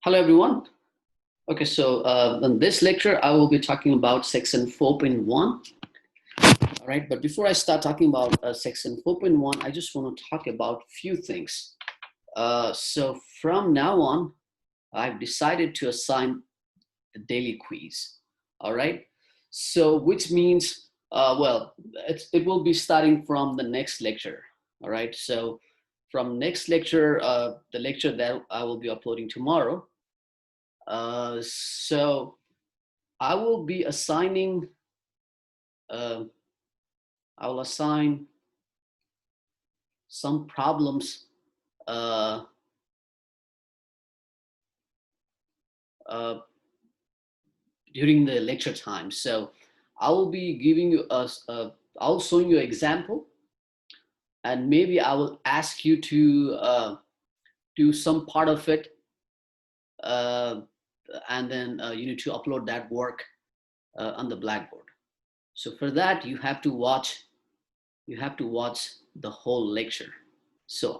Hello, everyone. Okay, so in this lecture, I will be talking about section 4.1. All right, but before I start talking about section 4.1, I just want to talk about a few things. So from now on, I've decided to assign a daily quiz. All right, so which means, it will be starting from the next lecture. All right, so from next lecture, the lecture that I will be uploading tomorrow. So I will be assigning, uh, I will assign some problems uh, uh, during the lecture time. So I will be giving you I'll show you an example, and maybe I will ask you to do some part of it, uh, and then you need to upload that work on the Blackboard. So for that, you have to watch the whole lecture. So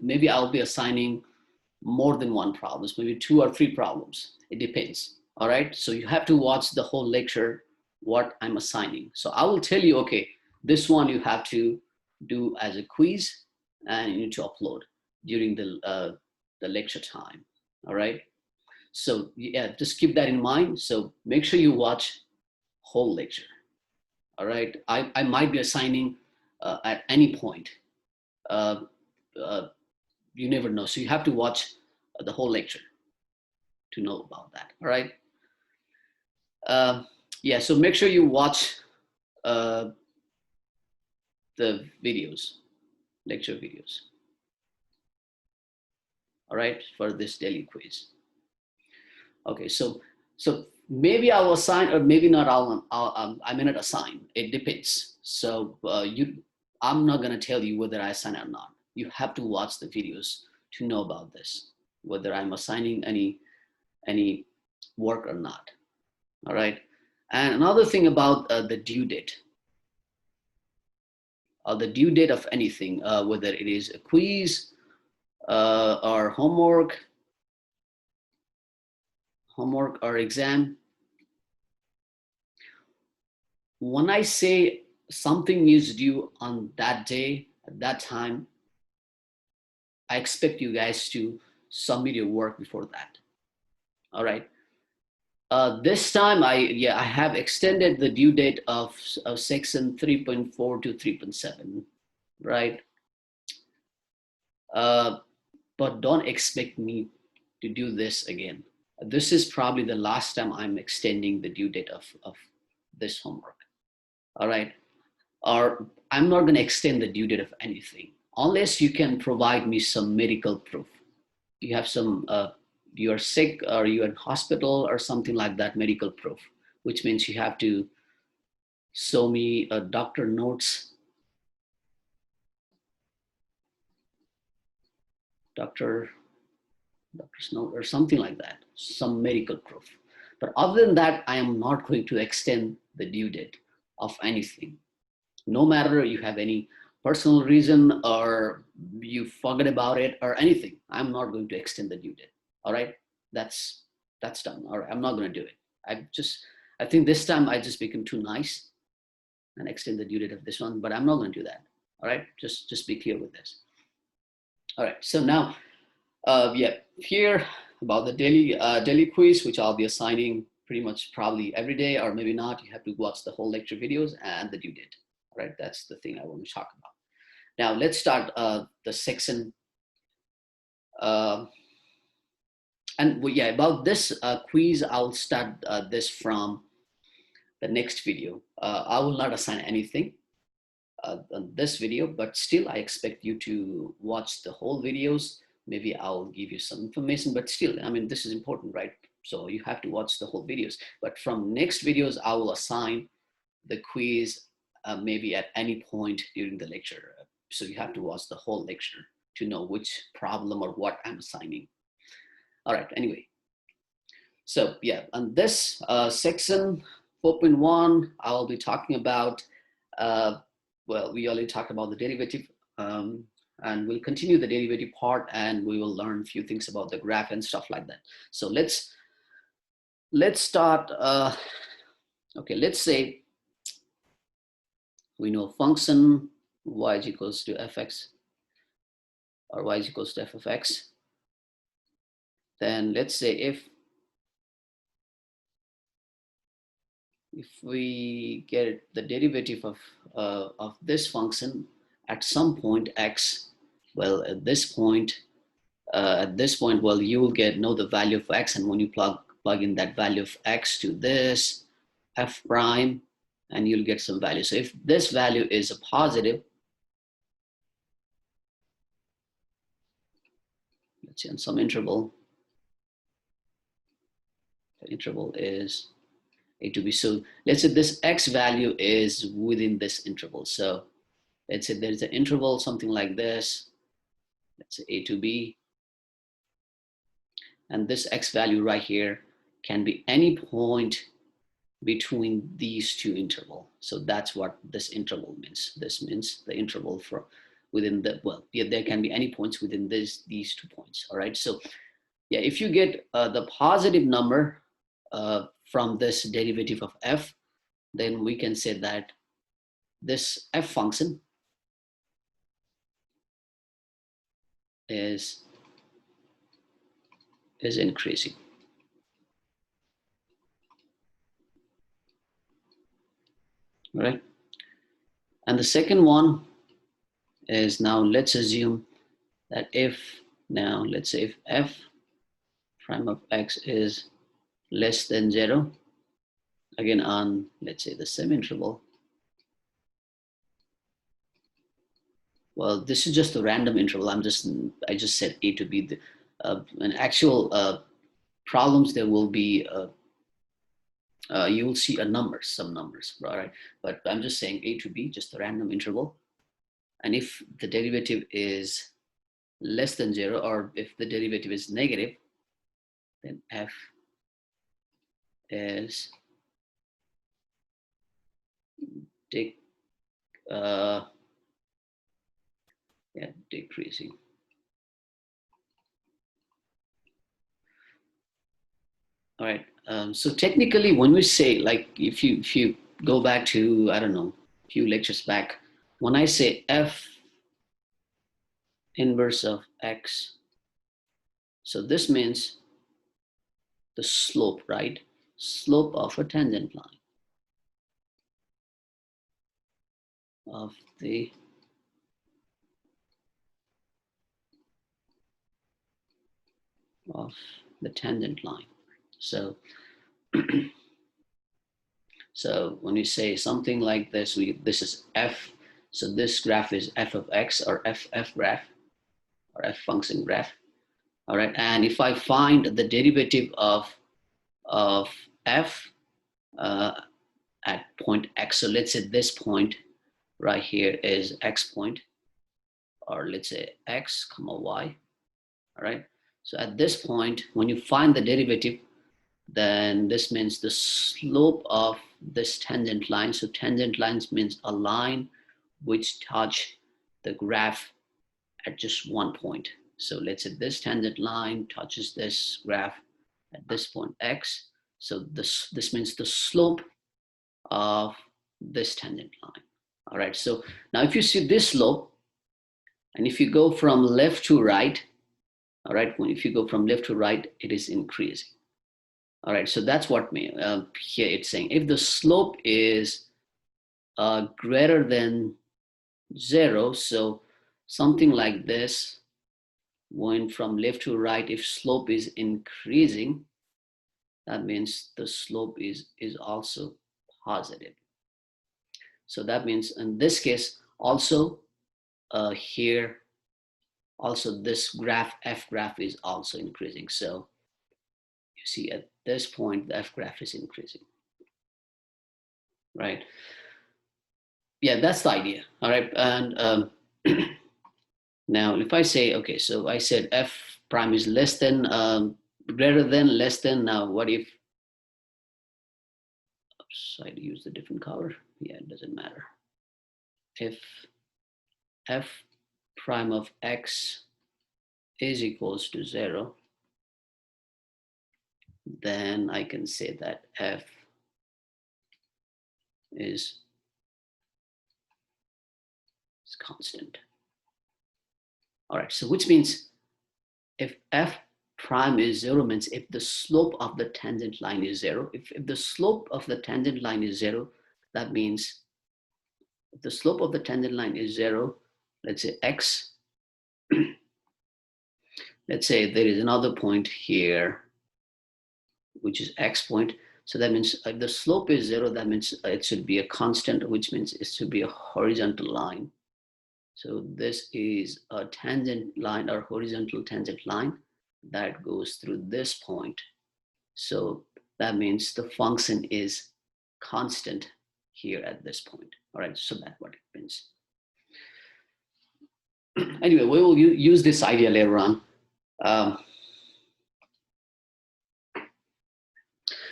maybe I'll be assigning more than one problems, maybe two or three problems. It depends. All right. So you have to watch the whole lecture, what I'm assigning. So I will tell you, okay, this one you have to do as a quiz and you need to upload during the lecture time. All right. So yeah, just keep that in mind. So make sure you watch whole lecture. All right. I might be assigning at any point. Uh, uh, you never know. So you have to watch the whole lecture to know about that. All right. Uh, yeah. So make sure you watch uh, the videos, lecture videos. All right, for this daily quiz. Okay. So maybe I will assign, or maybe not. I may not assign. It depends. So I'm not gonna tell you whether I assign or not. You have to watch the videos to know about this, whether I'm assigning any work or not. All right. And another thing about the due date, the due date of anything, whether it is a quiz or homework or exam. When I say something is due on that day, at that time, I expect you guys to submit your work before that. All right. This time, I have extended the due date of section 3.4 to 3.7, right? Uh, but don't expect me to do this again. This is probably the last time I'm extending the due date of this homework. All right. Or I'm not going to extend the due date of anything unless you can provide me some medical proof. You have some, you are sick or you're in hospital or something like that, medical proof, which means you have to show me a doctor notes, doctor doctor's note or something like that, some medical proof. But other than that, I am not going to extend the due date of anything. No matter you have any personal reason or you forget about it or anything, I'm not going to extend the due date. All right, that's done. All right, I'm not going to do it. I think this time I just become too nice and extend the due date of this one, but I'm not going to do that. All right, just be clear with this. All right, so now yeah, here about the daily quiz, which I'll be assigning pretty much probably every day, or maybe not. You have to watch the whole lecture videos and the due date. All right, that's the thing I want to talk about. Now let's start the section. Uh, yeah, about this quiz, I'll start this from the next video. I will not assign anything on this video, but still I expect you to watch the whole videos. Maybe I'll give you some information, but still, I mean, this is important, right? So you have to watch the whole videos. But from next videos, I will assign the quiz maybe at any point during the lecture. So you have to watch the whole lecture to know which problem or what I'm assigning. All right, anyway. So yeah, on this section 4.1, I'll be talking about, well, we already talked about the derivative. and we'll continue the derivative part, and we will learn a few things about the graph and stuff like that. So let's start. Okay, let's say we know function y is equals to fx, or y is equals to f of x. Then let's say if we get the derivative of this function at some point x, well, at this point, well, you will know the value of x, and when you plug in that value of x to this f prime, and you'll get some value. So if this value is a positive, let's say on some interval, the interval is a to b. So let's say this x value is within this interval. So let's say there's an interval, something like this, let's say a to b, and this x value right here can be any point between these two intervals. So that's what this interval means. This means the interval for within the, well, yeah, there can be any points within these 2 points. All right. So yeah, if you get the positive number from this derivative of f, then we can say that this f function is increasing. All right. And the second one is, now let's assume that if, now let's say if f prime of x is less than 0, again on, let's say, the same interval. Well, this is just a random interval. I just said a to b. In actual problems, there will be you will see some numbers, all right? But I'm just saying a to b, just a random interval. And if the derivative is less than 0, or if the derivative is negative, then f is decreasing. All right. So technically, when we say, like, if you go back to, I don't know, a few lectures back, when I say f inverse of x, so this means the slope, right? Slope of a tangent line of the tangent line. So so when we say something like this, this is f. So this graph is f of x, or f graph, or f function graph. All right. And if I find the derivative of f at point x, so let's say this point right here is x point, or let's say x comma y. All right. So at this point, when you find the derivative, then this means the slope of this tangent line. So tangent lines means a line which touch the graph at just one point. So let's say this tangent line touches this graph at this point x. So this means the slope of this tangent line. All right. So now if you see this slope, and if you go from left to right, all right, if you go from left to right, it is increasing. All right, so that's what here it's saying. If the slope is greater than 0, so something like this, going from left to right, if slope is increasing, that means the slope is also positive. So that means in this case, also here, also this graph, f graph, is also increasing. So you see at this point, the f graph is increasing, right? Yeah, that's the idea. All right. And now if I say, okay, so I said f prime is less than, greater than, less than. Now what if, oops, I use a different color. Yeah, it doesn't matter. If f prime of x is equals to 0, then I can say that f is constant. All right, so which means if f prime is 0 means if the slope of the tangent line is 0, if the slope of the tangent line is 0, that means if the slope of the tangent line is 0, let's say x, let's say there is another point here, which is x point. So that means if the slope is 0, that means it should be a constant, which means it should be a horizontal line. So this is a tangent line or horizontal tangent line that goes through this point. So that means the function is constant here at this point. All right, so that's what it means. Anyway, we will use this idea later on.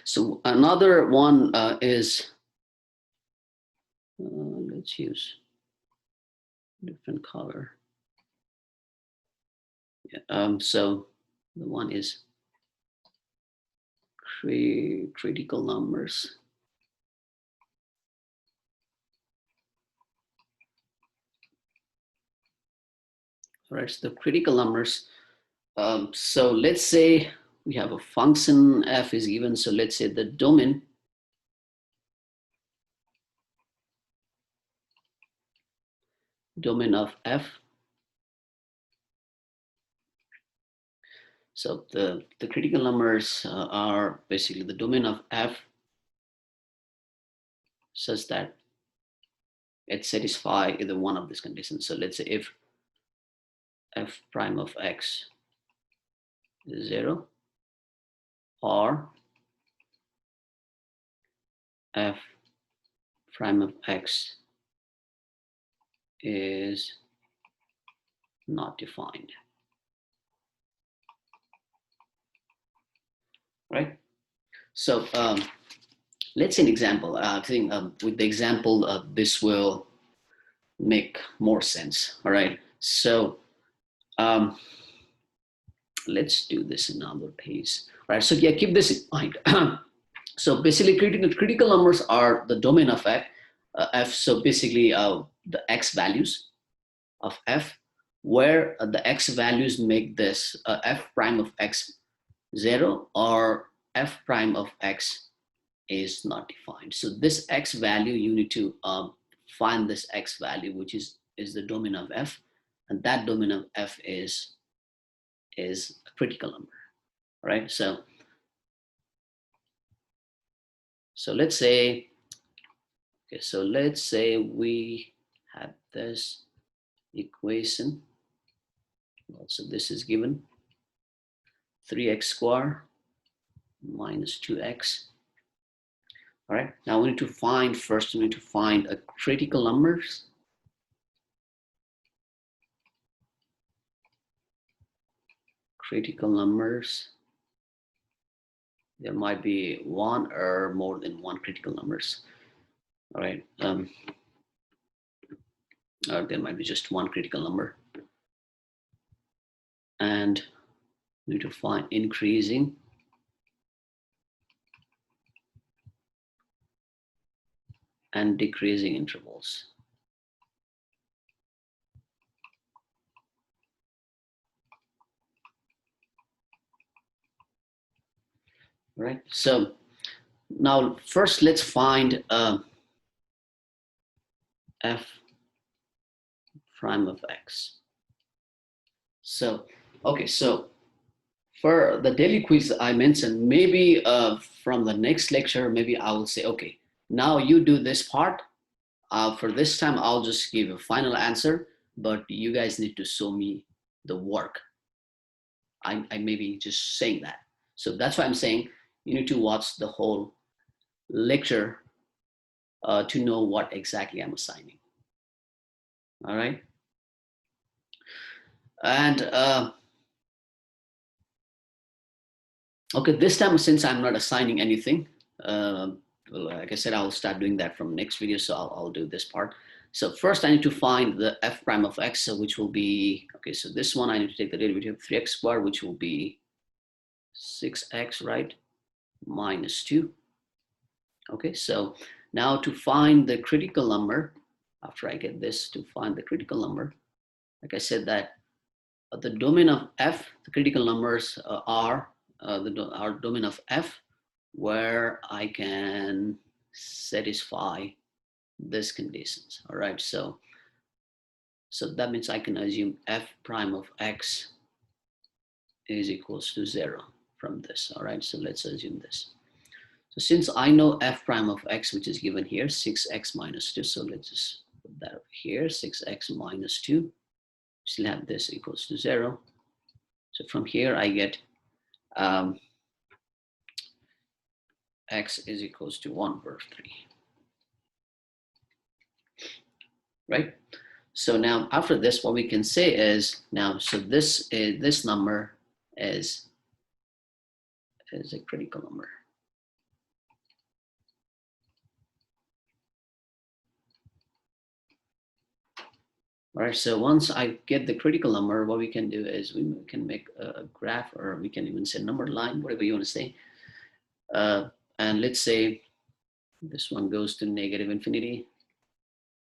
So another one is, let's use different color. Yeah, so the one is critical numbers. All right, so the critical numbers. So let's say we have a function f is given. So let's say the domain of f. So the critical numbers are basically the domain of f such that it satisfies either one of these conditions. So let's say if f prime of x is 0, or f prime of x is not defined. Right? So let's see an example. I think with the example, this will make more sense. All right. So let's do this in another page. All right. So yeah, keep this in mind. So basically, critical numbers are the domain of f. So basically, the x values of f, where the x values make this f prime of x 0 or f prime of x is not defined. So this x value, you need to find this x value, which is the domain of f, and that domain of f is a critical number, right? So let's say, okay, so let's say we have this equation. So this is given 3x squared minus 2x. All right, now we need to find, first we need to find a critical numbers. Critical numbers. There might be one or more than one critical numbers. All right, or there might be just one critical number. And we need to find increasing and decreasing intervals. All right, so now first let's find f prime of x. So, okay, so for the daily quiz I mentioned, maybe from the next lecture, maybe I will say, okay, now you do this part. For this time, I'll just give a final answer, but you guys need to show me the work. I may be just saying that. So that's why I'm saying you need to watch the whole lecture to know what exactly I'm assigning. All right. And okay, this time, since I'm not assigning anything, well, like I said, I'll start doing that from next video. So I'll do this part. So first I need to find the f prime of x, so which will be, okay, so this one I need to take the derivative of 3x squared, which will be 6x, right, minus 2. Okay, so now to find the critical number, after I get this, to find the critical number, like I said that the domain of f, the critical numbers are our domain of f, where I can satisfy these conditions. All right, so that means I can assume f prime of x is equals to 0 from this. All right, so let's assume this. So since I know f prime of x, which is given here, 6x minus 2, so let's just put that over here, 6x minus 2, still have this equals to 0. So from here I get x is equals to 1/3, right? So now after this, what we can say is, now, so this number is a critical number. All right, so once I get the critical number, what we can do is we can make a graph, or we can even say number line, whatever you want to say. And let's say this one goes to negative infinity.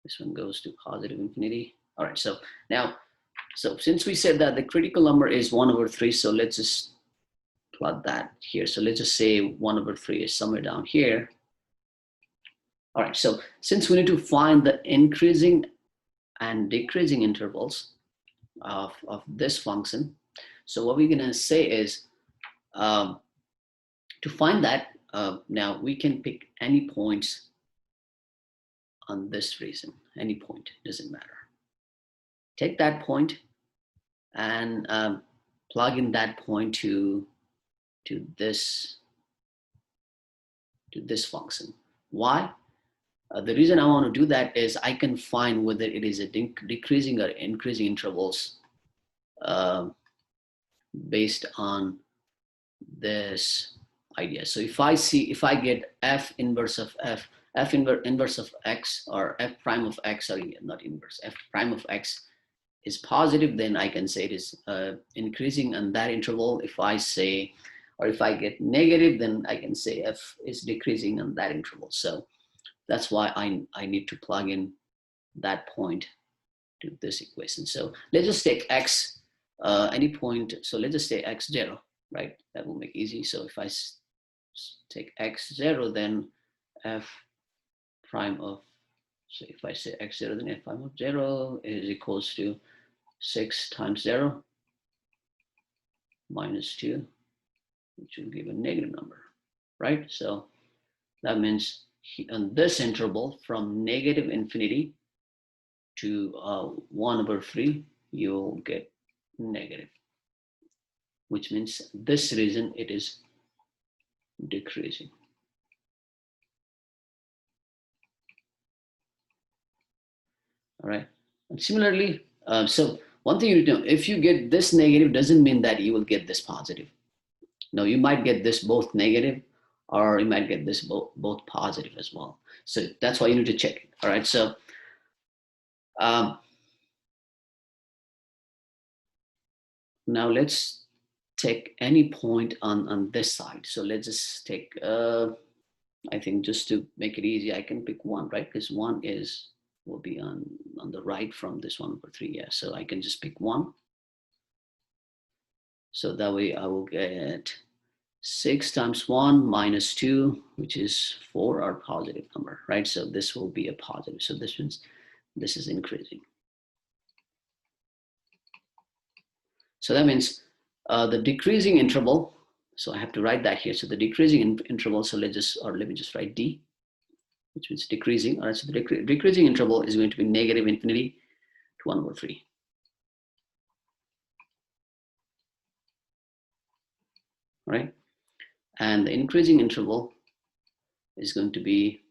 This one goes to positive infinity. All right, so now, so since we said that the critical number is 1/3, so let's just plot that here. So let's just say 1/3 is somewhere down here. All right, so since we need to find the increasing and decreasing intervals of this function, so what we're gonna say is, to find that, now we can pick any points on this reason, any point, doesn't matter. Take that point and plug in that point to this function. Why? The reason I want to do that is I can find whether it is a decreasing or increasing intervals based on this idea. So if I get f inverse of inverse of x, or f prime of x, sorry, not inverse, f prime of x is positive, then I can say it is increasing on that interval. If I say, or if I get negative, then I can say f is decreasing on that interval. So that's why I need to plug in that point to this equation. So let's just take x, any point. So let's just say x0, right? That will make easy. So if I take x0, then f prime of, so if I say x0, then f prime of 0 is equals to 6 times 0 minus 2, which will give a negative number, right? So that means on this interval from negative infinity to 1/3, you'll get negative, which means this reason it is decreasing. All right, and similarly, so one thing you need to know, if you get this negative, doesn't mean that you will get this positive. No, you might get this both negative, or you might get this both positive as well. So that's why you need to check it. All right, so now let's take any point on this side. So let's just take, I think just to make it easy, I can pick 1, right? Because 1 will be on the right from this 1/3. Yeah, so I can just pick 1. So that way I will get 6 times 1 minus 2, which is 4, our positive number, right? So this will be a positive. So this means this is increasing. So that means the decreasing interval, so I have to write that here. So the decreasing interval, so let me just write D, which means decreasing. All right, so the decreasing interval is going to be negative infinity to 1/3. All right, and the increasing interval is going to be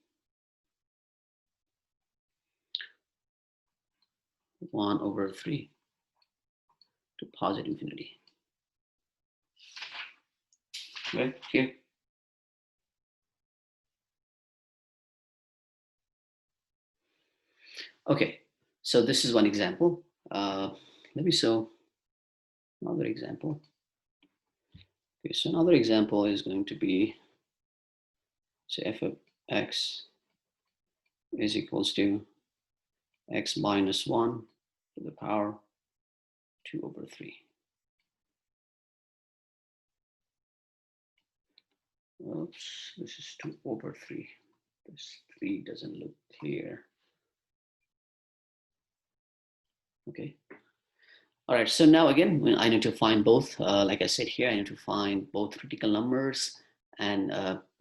1/3 to positive infinity. Right here. Okay, so this is one example. Let me show another example. Okay, so another example is going to be, so f of x is equals to x minus 1 to the power 2 over 3. Oops, this is 2 over 3. This 3 doesn't look clear. Okay. All right, so now again, when I need to find both, like I said here, I need to find both critical numbers, and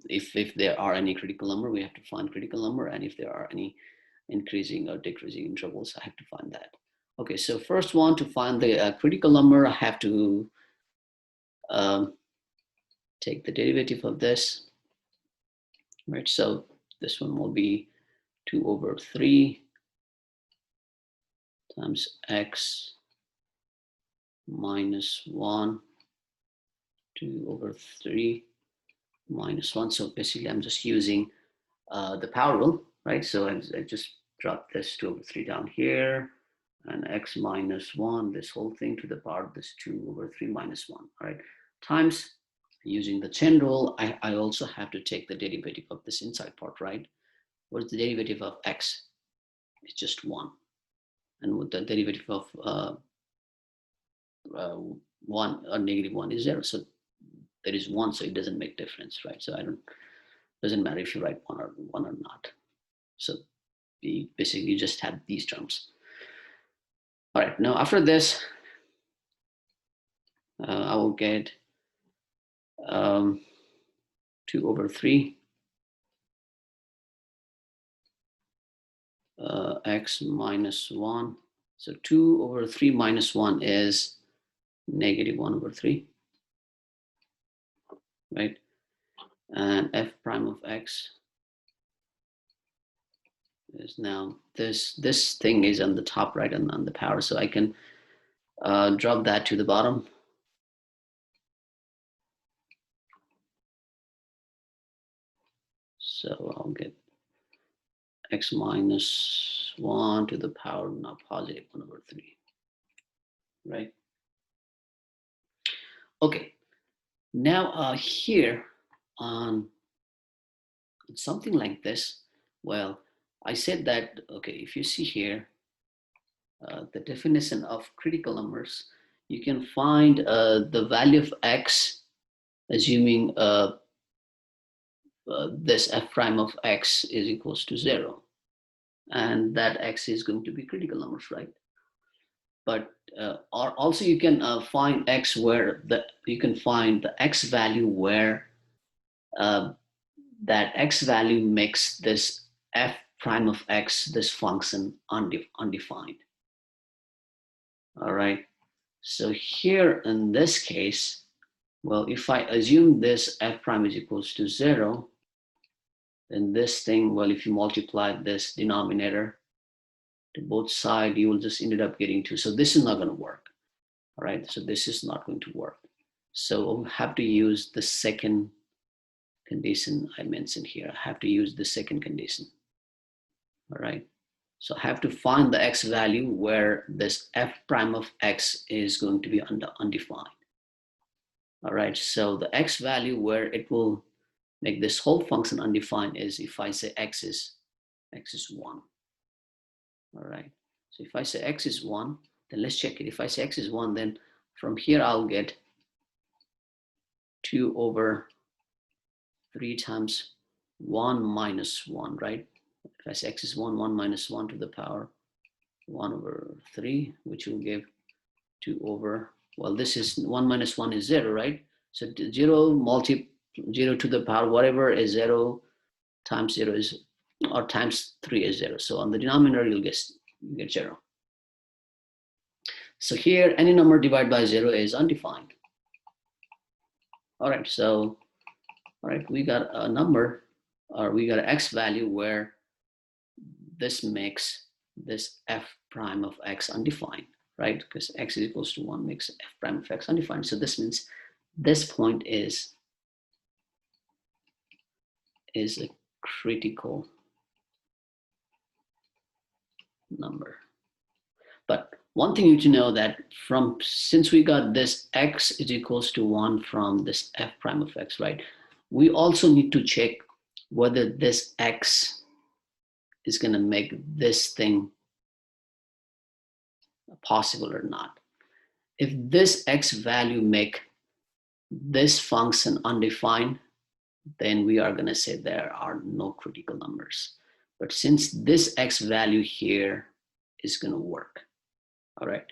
if there are any critical number, we have to find critical number, and if there are any increasing or decreasing intervals, I have to find that. Okay, so first one, to find the critical number, I have to take the derivative of this, right? So this one will be 2 over 3 times x minus 1, 2 over 3 minus 1. So basically, I'm just using the power rule, right? So I just drop this 2 over 3 down here, and x minus 1, this whole thing to the power of this 2 over 3 minus 1, all right? Times, using the chain rule, I also have to take the derivative of this inside part, right? What is the derivative of x? It's just 1. And with the derivative of 1 or negative 1 is 0. So there is 1, so it doesn't make difference, right? So doesn't matter if you write 1 or not. So we basically just have these terms. All right, now after this, I will get 2 over 3 x minus 1. So 2 over 3 minus 1 is negative 1 over 3, right? And f prime of x is now this thing is on the top right and on the power, so I can drop that to the bottom. So I'll get x minus 1 to the power now positive 1 over 3, right? Okay, now here on something like this, well, I said that, okay, if you see here, the definition of critical numbers, you can find the value of x, assuming this f prime of x is equals to 0. And that x is going to be critical numbers, right? But or also you can find x where you can find the x value where that x value makes this f prime of x, this function, undefined. All right. So here in this case, well, if I assume this f prime is equals to 0, then this thing, well, if you multiply this denominator to both sides, you will just ended up getting 2. So this is not going to work. All right. So this is not going to work. So we'll have to use the second condition I mentioned here. I have to use the second condition. All right. So I have to find the x value where this f prime of x is going to be undefined. All right. So the x value where it will make this whole function undefined is if I say x is 1. All right. So if I say x is 1, then let's check it. If I say x is 1, then from here I'll get 2 over 3 times 1 minus 1, right? If I say x is 1, 1 minus 1 to the power 1 over 3, which will give 2 over, well, this is 1 minus 1 is 0, right? So 0 to the power, whatever is 0 times 0 is, or times 3 is 0. So on the denominator, you'll get 0. So here, any number divided by 0 is undefined. All right, so, all right, we got a number, or we got an x value where this makes this f prime of x undefined, right? Because x is equals to 1 makes f prime of x undefined. So this means this point is a critical number. But one thing you need to know that since we got this x is equals to 1 from this f prime of x, right? We also need to check whether this x is going to make this thing possible or not. If this x value make this function undefined, then we are going to say there are no critical numbers. But since this x value here is going to work, all right,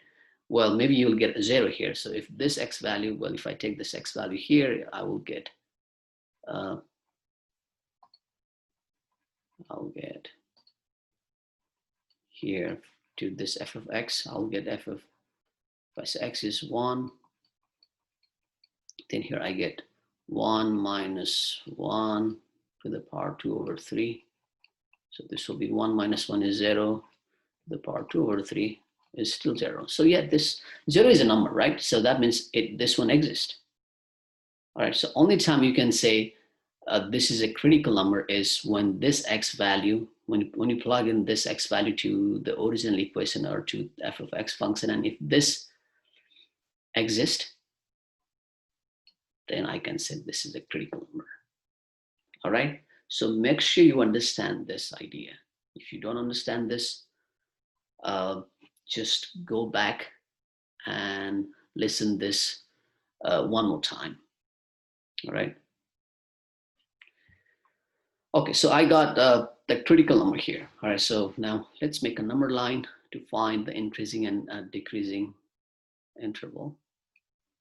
well, maybe you'll get a 0 here. So if this x value, well, if I take this x value here, I will get I'll get here to this f of x, I'll get f of, if I say x is 1, then here I get 1 minus 1 to the power 2 over 3. So this will be 1 minus 1 is 0, the power 2 over 3 is still 0. So yeah, this 0 is a number, right? So that means this one exists. All right, so only time you can say this is a critical number is when this x value, when you plug in this x value to the original equation or to f of x function, and if this exists, then I can say this is a critical number. All right, so make sure you understand this idea. If you don't understand this, just go back and listen this one more time. All right. Okay, so I got the critical number here. All right, so now let's make a number line to find the increasing and decreasing interval.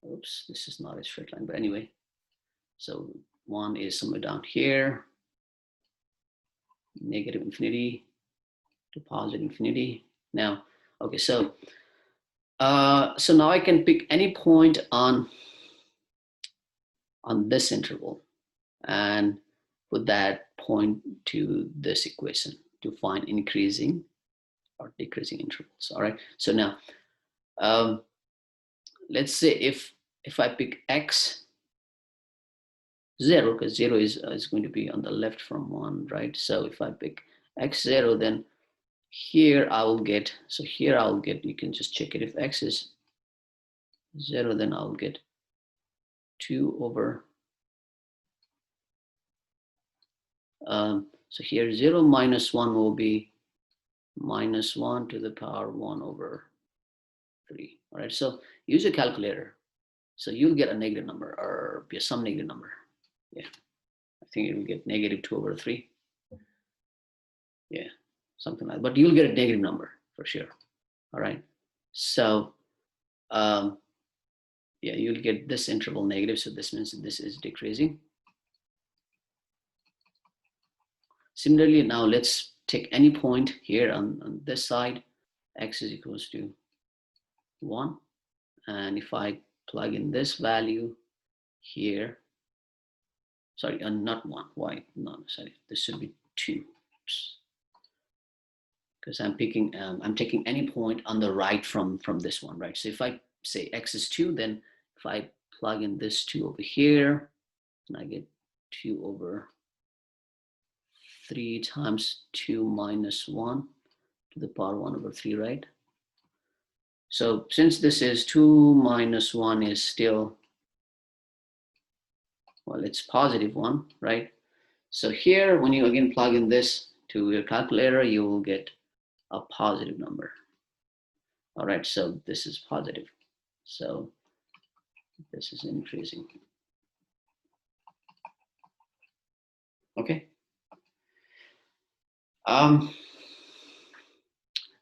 Oops, this is not a straight line, but anyway. So 1 is somewhere down here, negative infinity to positive infinity. Now, okay, so now I can pick any point on this interval and put that point to this equation to find increasing or decreasing intervals. All right, so now let's say if I pick x 0, because 0 is going to be on the left from 1, right? So if I pick x 0, then here I will get, so here I'll get, you can just check it, if x is 0, then I'll get 2 over, so here 0 minus 1 will be minus 1 to the power 1 over 3. All right, so use a calculator. So you'll get a negative number or some negative number. Yeah, I think it will get negative 2 over 3. Yeah, something like that. But you'll get a negative number for sure. All right, so yeah, you'll get this interval negative. So this means this is decreasing. Similarly, now let's take any point here on this side, x is equals to 1. And if I plug in this value here, sorry, not 1, why? No, sorry, this should be 2. Because I'm picking, I'm taking any point on the right from this one, right? So if I say x is 2, then if I plug in this 2 over here, and I get 2 over 3 times 2 minus 1 to the power 1 over 3, right? So since this is 2 minus 1 is still, well, it's positive 1, right? So here, when you again plug in this to your calculator, you will get a positive number. All right, so this is positive. So this is increasing. Okay.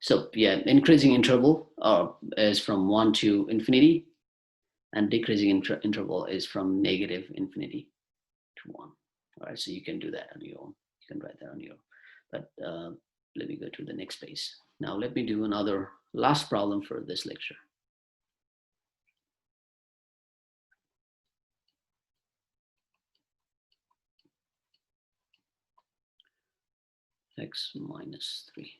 So yeah, increasing interval is from 1 to infinity, and decreasing interval is from negative infinity to 1. All right, so you can do that on your own. You can write that on your own. But let me go to the next page. Now let me do another last problem for this lecture. X minus 3.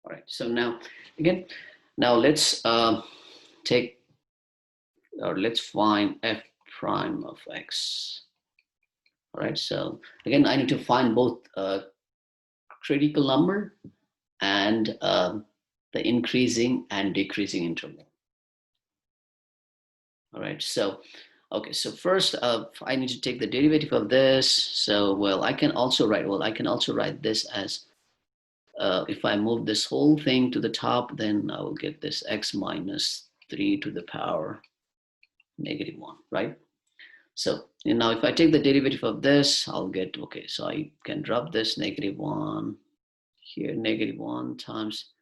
All right, so now again, now let's take, or let's find f prime of x. All right, so again, I need to find both critical number and the increasing and decreasing interval. All right, so, okay, so first I need to take the derivative of this. So, well, I can also write this as, if I move this whole thing to the top, then I will get this x minus 3 to the power -1, right? So now if I take the derivative of this, I'll get, okay, so I can drop this -1 here, -1 times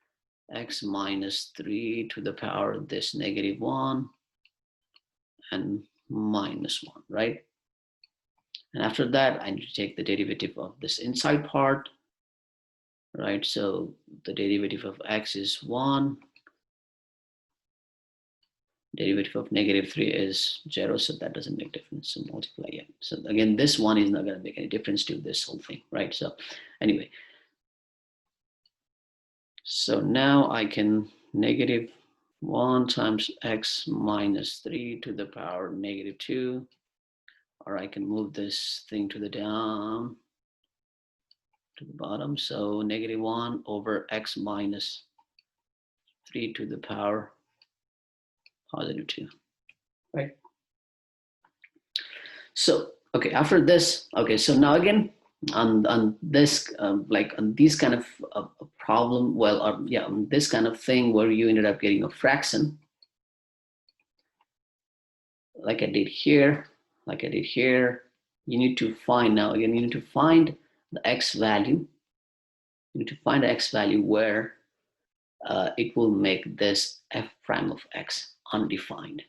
x minus 3 to the power of this -1 and -1, right? And after that, I need to take the derivative of this inside part, right? So the derivative of x is 1. Derivative of -3 is 0, so that doesn't make difference. So multiply again. So again, this one is not going to make any difference to this whole thing, right? So anyway, so now I can -1 times x minus 3 to the power -2, or I can move this thing to the down to the bottom. So -1 over x minus 3 to the power +2, right? So, okay, after this, okay, so now again, on this, like on these kind of problem, well, yeah, on this kind of thing where you ended up getting a fraction, like I did here, you need to find, now again, you need to find the x value. You need to find the x value where it will make this f prime of x undefined.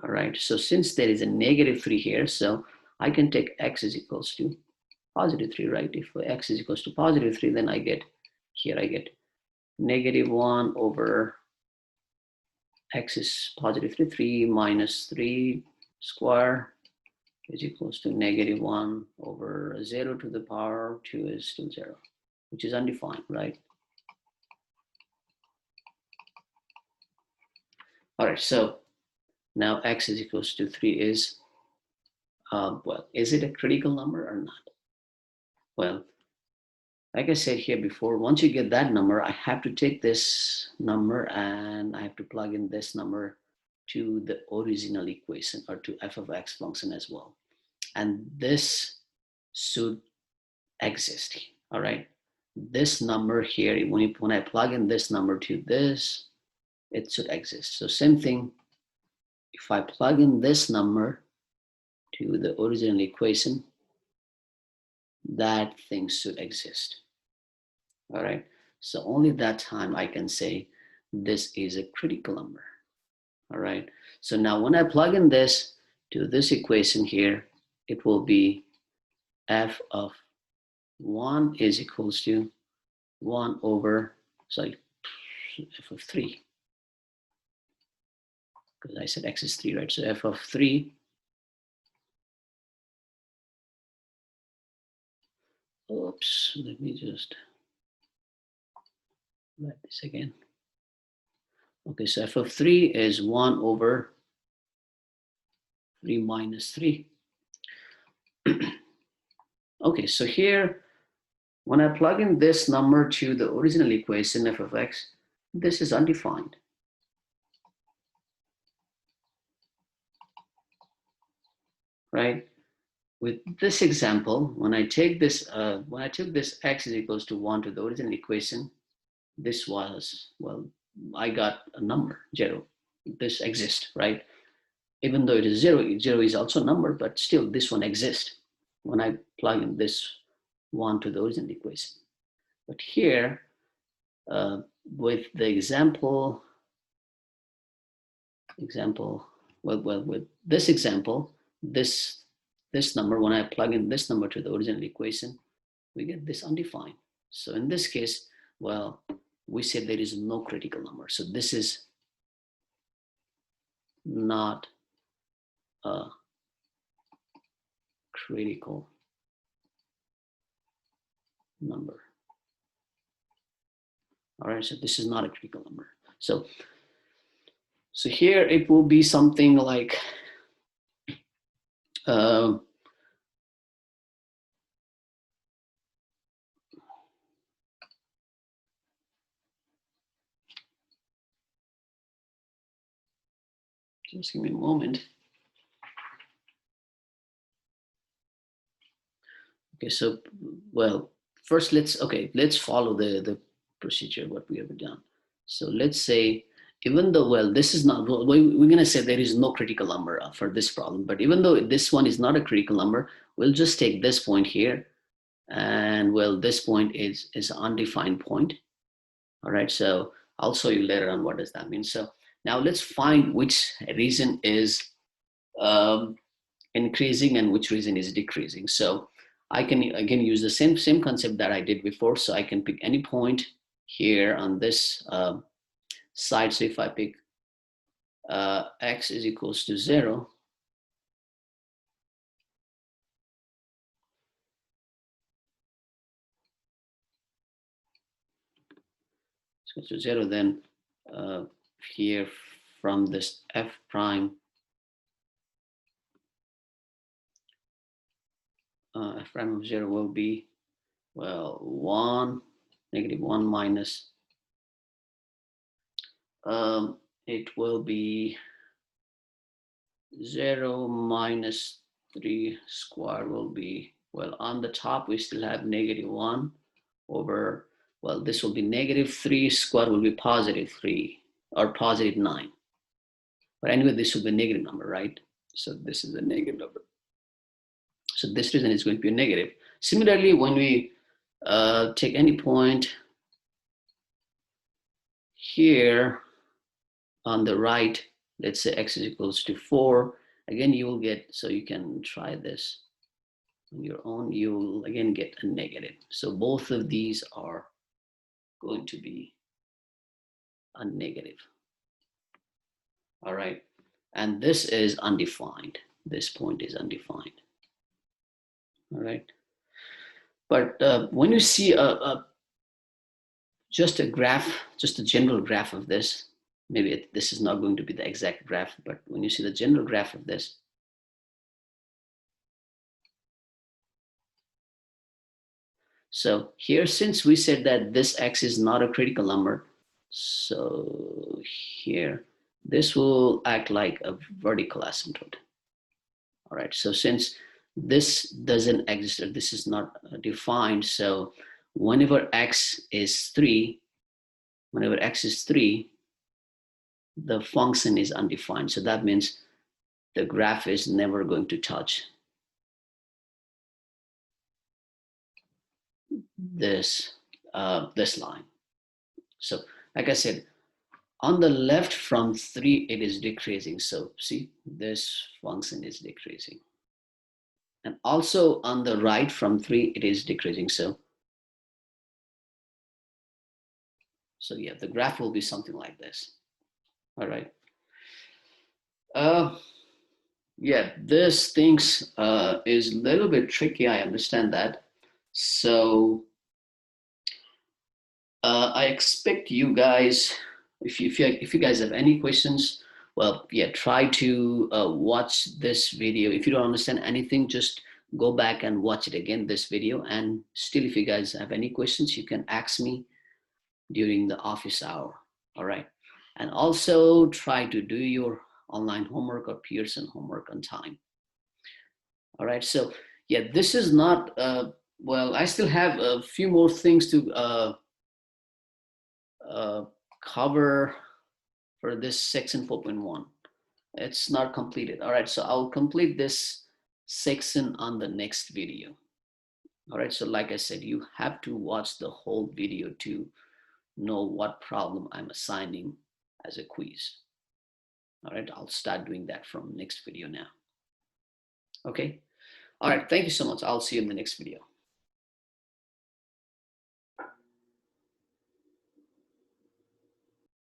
All right, so since there is a -3 here, so I can take x is equals to +3, right? If x is equals to +3, then I get, here I get -1 over x is +3, 3 minus 3 square is equals to -1 over 0 to the power 2 is still 0, which is undefined, right? All right, so now x is equals to 3 is, well, is it a critical number or not? Well, like I said here before, once you get that number, I have to take this number and I have to plug in this number to the original equation, or to f of x function as well. And this should exist, all right? This number here, when I plug in this number to this, it should exist. So same thing, if I plug in this number to the original equation, that thing should exist. All right, so only that time I can say this is a critical number. All right, so now when I plug in this to this equation here, it will be f of 1 is equals to 1 over, sorry, f of 3, because I said x is 3, right? So f of 3, oops, let me just write this again. Okay, so f of 3 is 1 over 3 minus 3. Okay, so here, when I plug in this number to the original equation, f of x, this is undefined. Right? With this example, when I take this, when I took this x is equals to 1 to the original equation, this was, well, I got a number, 0. This exists, right? Even though it is 0, 0 is also a number, but still this one exists when I plug in this 1 to the original equation. But here, with the example, well, with this example, this number, when I plug in this number to the original equation, we get this undefined. So in this case, well, we say there is no critical number. So this is not a critical number. All right, so this is not a critical number. So here it will be something like, Just give me a moment. Okay, so, well, first let's follow the procedure, what we have done. So let's say, even though, well, this is not, we're gonna say there is no critical number for this problem, but even though this one is not a critical number, we'll just take this point here, and well, this point is an undefined point. All right, so I'll show you later on what does that mean. So now let's find which region is increasing and which region is decreasing. So I can again use the same concept that I did before. So I can pick any point here on this side. So if I pick x is equals to 0, equals to 0, then here from this f prime, f prime of 0 will be, well, 1, -1 minus, it will be 0 minus 3 square will be, well, on the top we still have -1 over, well, this will be -3 square will be +3 or +9. But anyway, this will be a negative number, right? So this is a negative number. So this reason is going to be a negative. Similarly, when we take any point here on the right, let's say x is equals to 4, again, you will get, so you can try this on your own, you will again get a negative. So both of these are going to be a negative. All right, and this is undefined. This point is undefined. All right, but when you see just a graph, just a general graph of this, maybe this is not going to be the exact graph, but when you see the general graph of this, so here, since we said that this x is not a critical number, so here, this will act like a vertical asymptote. All right, so since this doesn't exist, or this is not defined, so whenever x is 3, the function is undefined. So that means the graph is never going to touch this this line. So like I said, on the left from 3 it is decreasing. So see, this function is decreasing, and also on the right from 3 it is decreasing. So yeah, the graph will be something like this. All right. Yeah, this things is a little bit tricky, I understand that. So I expect you guys, if you guys have any questions, well, yeah, try to watch this video. If you don't understand anything, just go back and watch it again, this video. And still, if you guys have any questions, you can ask me during the office hour. All right. And also try to do your online homework or Pearson homework on time. All right. So yeah, this is not, well, I still have a few more things to cover for this section 4.1. It's not completed. All right, so I'll complete this section on the next video. All right, so like I said, you have to watch the whole video to know what problem I'm assigning as a quiz. All right, I'll start doing that from next video now. Okay, all right, thank you so much. I'll see you in the next video.